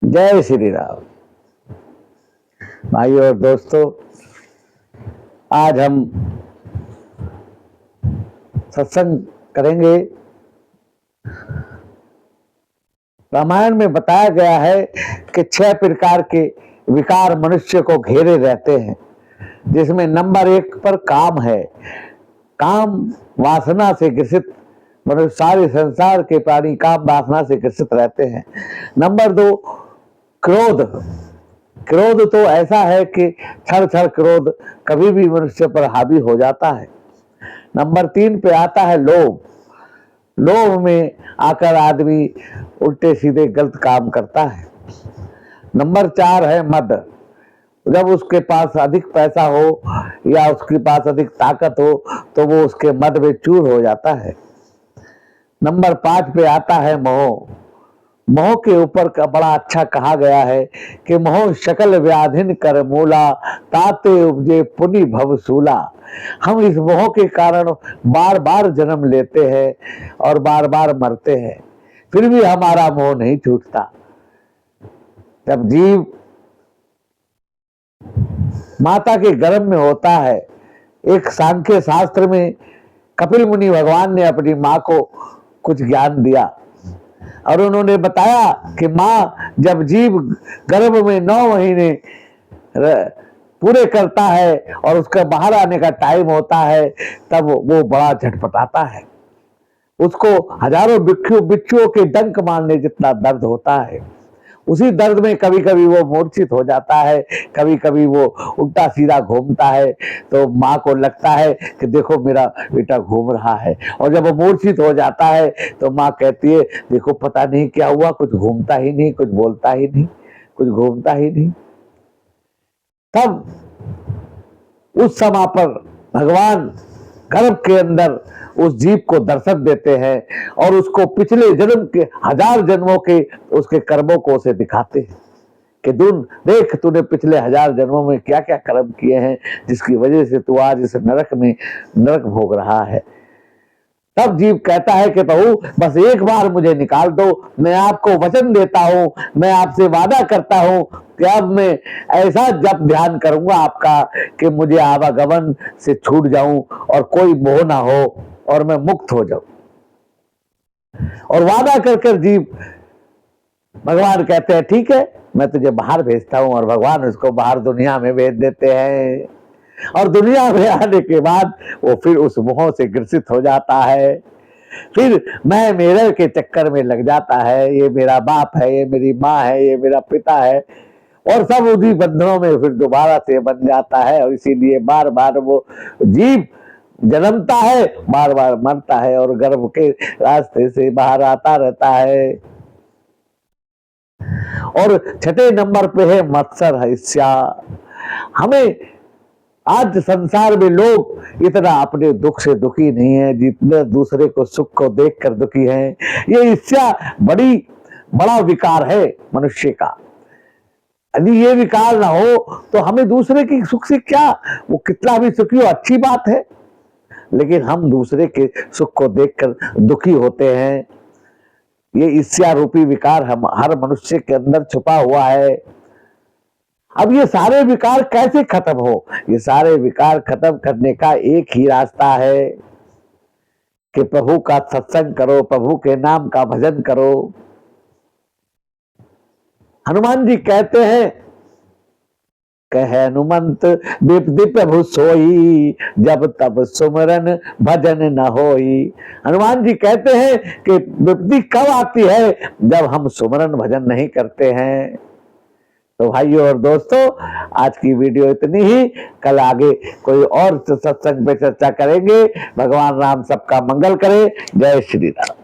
जय श्री राम। भाइयों और दोस्तों, आज हम सत्संग करेंगे। रामायण में बताया गया है कि 6 प्रकार के विकार मनुष्य को घेरे रहते हैं, जिसमें नंबर 1 पर काम है। काम वासना से ग्रसित मनुष्य, सारे संसार के प्राणी काम वासना से ग्रसित रहते हैं। नंबर 2 क्रोध। क्रोध तो ऐसा है कि क्षण क्षण क्रोध कभी भी मनुष्य पर हावी हो जाता है। नंबर 3 पे आता है लोभ। लोभ में आकर आदमी उल्टे सीधे गलत काम करता है। नंबर 4 है मद। जब उसके पास अधिक पैसा हो या उसके पास अधिक ताकत हो तो वो उसके मद में चूर हो जाता है। नंबर 5 पे आता है मोह। मोह के ऊपर का बड़ा अच्छा कहा गया है कि मोह शकल व्याधिन कर मूला, ताते उपजे पुनि भवसूला। हम इस मोह के कारण बार बार जन्म लेते हैं और बार बार मरते हैं, फिर भी हमारा मोह नहीं छूटता। जब जीव माता के गर्भ में होता है, एक सांख्य शास्त्र में कपिल मुनि भगवान ने अपनी माँ को कुछ ज्ञान दिया और उन्होंने बताया कि माँ जब जीव गर्भ में 9 महीने पूरे करता है और उसका बाहर आने का टाइम होता है, तब वो बड़ा झटपटाता है। उसको हजारों बिच्छुओं के डंक मारने जितना दर्द होता है। उसी दर्द में कभी कभी वो मूर्छित हो जाता है, कभी कभी वो उल्टा सीधा घूमता है। तो माँ को लगता है कि देखो मेरा बेटा घूम रहा है, और जब वो मूर्छित हो जाता है तो माँ कहती है देखो पता नहीं क्या हुआ, कुछ घूमता ही नहीं, कुछ बोलता ही नहीं, कुछ घूमता ही नहीं। तब उस समय पर भगवान गर्भ के अंदर उस जीव को दर्शन देते हैं और उसको पिछले जन्म के 1000 जन्मों के उसके कर्मों को उसे दिखाते हैं कि देख तूने पिछले 1000 जन्मों में क्या क्या कर्म किए हैं, जिसकी वजह से तू आज इस नरक भोग रहा है। तब जीव कहता है कि प्रभु बस एक बार मुझे निकाल दो, मैं आपको वचन देता हूं, मैं आपसे वादा करता हूं कि अब मैं ऐसा जप ध्यान करूंगा आपका कि मुझे आवागमन से छूट जाऊं और कोई मोह ना हो और मैं मुक्त हो जाऊं। और वादा कर कर जीव भगवान कहते हैं ठीक है मैं तुझे बाहर भेजता हूं, और भगवान उसको बाहर दुनिया में भेज देते हैं। और दुनिया में आने के बाद वो फिर उस मोह से ग्रसित हो जाता है, फिर मैं मेरे के चक्कर में लग जाता है। ये मेरा बाप है, ये मेरी माँ है, ये मेरा पिता है, और सब उन्हीं बंधनों में फिर दोबारा से बन जाता है। और इसीलिए बार बार वो जीव जन्मता है, बार बार मरता है और गर्भ के रास्ते से बाहर आता रहता है। और 6 नंबर पे है मत्सर हिस्सा। हमें आज संसार में लोग इतना अपने दुख से दुखी नहीं है जितने दूसरे को सुख को देखकर दुखी हैं। ये ईर्ष्या बड़ा विकार है मनुष्य का। यदि ये विकार ना हो तो हमें दूसरे की सुख से क्या, वो कितना भी सुखी हो अच्छी बात है, लेकिन हम दूसरे के सुख को देखकर दुखी होते हैं। ये ईर्ष्या रूपी विकार हम हर मनुष्य के अंदर छुपा हुआ है। अब ये सारे विकार कैसे खत्म हो? ये सारे विकार खत्म करने का एक ही रास्ता है कि प्रभु का सत्संग करो, प्रभु के नाम का भजन करो। हनुमान जी कहते हैं कहे हनुमंत विपदि प्रभु सोई, जब तब सुमरन भजन न होई। हनुमान जी कहते हैं कि विपदि कब आती है? जब हम सुमरन भजन नहीं करते हैं। तो भाइयों और दोस्तों, आज की वीडियो इतनी ही। कल आगे कोई और सत्संग पे चर्चा करेंगे। भगवान राम सबका मंगल करे। जय श्री राम।